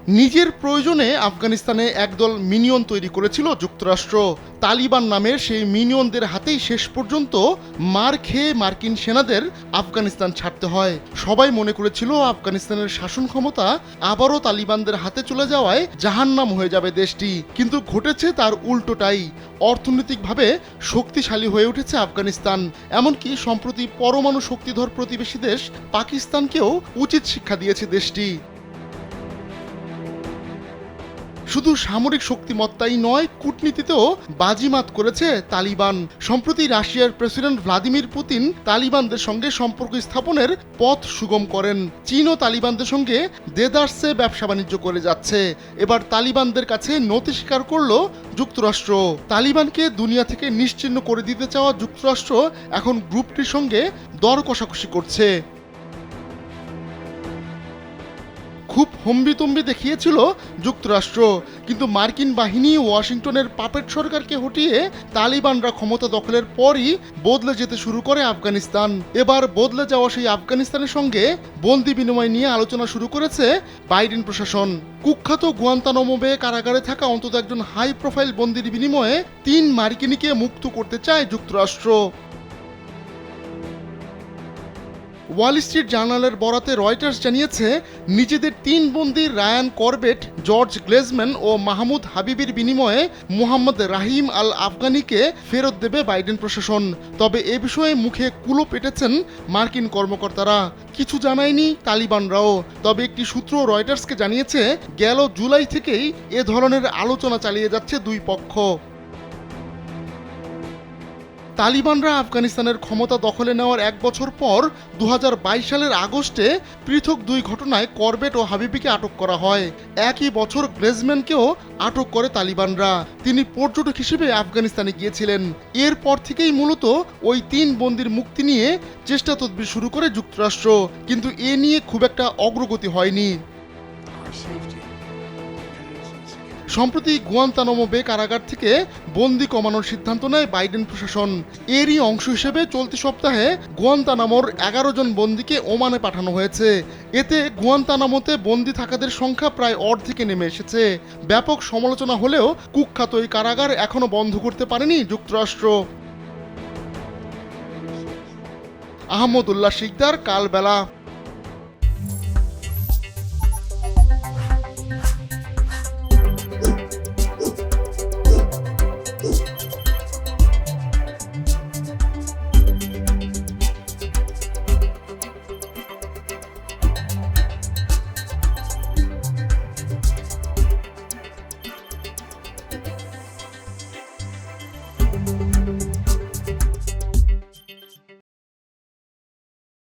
নিজের প্রয়োজনে আফগানিস্তানে একদল মিনিয়ন তৈরি করেছিল যুক্তরাষ্ট্র। তালিবান নামের সেই মিনিয়নদের হাতেই শেষ পর্যন্ত মার খেয়ে মার্কিন সেনাদের আফগানিস্তান ছাড়তে হয়। সবাই মনে করেছিল আফগানিস্তানের শাসন ক্ষমতা আবারও তালিবানদের হাতে চলে যাওয়ায় জাহান্নাম হয়ে যাবে দেশটি, কিন্তু ঘটেছে তার উল্টোটাই। অর্থনৈতিকভাবে শক্তিশালী হয়ে উঠেছে আফগানিস্তান, এমনকি সম্প্রতি পরমাণু শক্তিধর প্রতিবেশী দেশ পাকিস্তানকেও উচিত শিক্ষা দিয়েছে দেশটি। শুধু সামরিক শক্তিমত্তাই নয়, কূটনীতিতেও বাজিমাত করেছে তালিবান। সম্প্রতি রাশিয়ার প্রেসিডেন্ট ভ্লাদিমির পুতিন তালিবানদের সঙ্গে সম্পর্ক স্থাপনের পথ সুগম করেন। চীনও তালিবানদের সঙ্গে দেদারসে ব্যবসা বাণিজ্য করে যাচ্ছে। এবার তালিবানদের কাছে নতি স্বীকার করল যুক্তরাষ্ট্র। তালিবানকে দুনিয়া থেকে নিশ্চিহ্ন করে দিতে চাওয়া যুক্তরাষ্ট্র এখন গ্রুপটির সঙ্গে দর কষাকষি করছে। খুব হম্বিতম্বি দেখিয়েছিল যুক্তরাষ্ট্র, কিন্তু মার্কিন বাহিনী ওয়াশিংটনের পাপেট সরকারকে হটিয়ে তালিবানরা ক্ষমতা দখলের পরই বদলে যেতে শুরু করে আফগানিস্তান। এবার বদলে যাওয়া সেই আফগানিস্তানের সঙ্গে বন্দি বিনিময় নিয়ে আলোচনা শুরু করেছে বাইডেন প্রশাসন। কুখ্যাত গুয়ান্তানামো বে কারাগারে থাকা অন্তত একজন হাই প্রোফাইল বন্দির বিনিময়ে 3 মার্কিনীকে মুক্ত করতে চায় যুক্তরাষ্ট্র। ওয়াল স্ট্রিট জার্নালের বরাতে রয়টার্স জানিয়েছে, নিজেদের 3 বন্দী রায়ান করবেট, জর্জ গ্লেজম্যান ও মাহমুদ হাবিবির বিনিময়ে মোহাম্মদ রাহিম আল আফগানিকে ফেরত দেবে বাইডেন প্রশাসন। তবে এ বিষয়ে মুখে কুলো পেটেছেন মার্কিন কর্মকর্তারা। কিছু জানায়নি তালিবানরাও। তবে একটি সূত্র রয়টার্সকে জানিয়েছে, গেল জুলাই থেকেই এ ধরনের আলোচনা চালিয়ে যাচ্ছে দুই পক্ষ। তালিবানরা আফগানিস্তানের ক্ষমতা দখলে নেওয়ার 1 বছর পর 2022 সালের আগস্টে পৃথক 2 ঘটনায় করবেট ও হাবিবিকে আটক করা হয়। একই বছর গ্লেজম্যানকেও আটক করে তালিবানরা। তিনি পর্যটক হিসেবে আফগানিস্তানে গিয়েছিলেন। এরপর থেকেই মূলত ওই 3 বন্দির মুক্তি নিয়ে চেষ্টা তদবির শুরু করে যুক্তরাষ্ট্র, কিন্তু এ নিয়ে খুব একটা অগ্রগতি হয়নি। সম্প্রতি গুয়ান্তানামো বে কারাগার থেকে বন্দি কমানোর সিদ্ধান্ত নেয় বাইডেন প্রশাসন। এরই অংশ হিসেবে চলতি সপ্তাহে গুয়ান্তানামোর 11 জন বন্দিকে ওমানে পাঠানো হয়েছে। এতে গুয়ান্তানামোতে বন্দি থাকাদের সংখ্যা প্রায় অর্ধেকে নেমে এসেছে। ব্যাপক সমালোচনা হলেও কুখ্যাত এই কারাগার এখনো বন্ধ করতে পারেনি যুক্তরাষ্ট্র। আহমদুল্লাহ শিকদার, কালবেলা।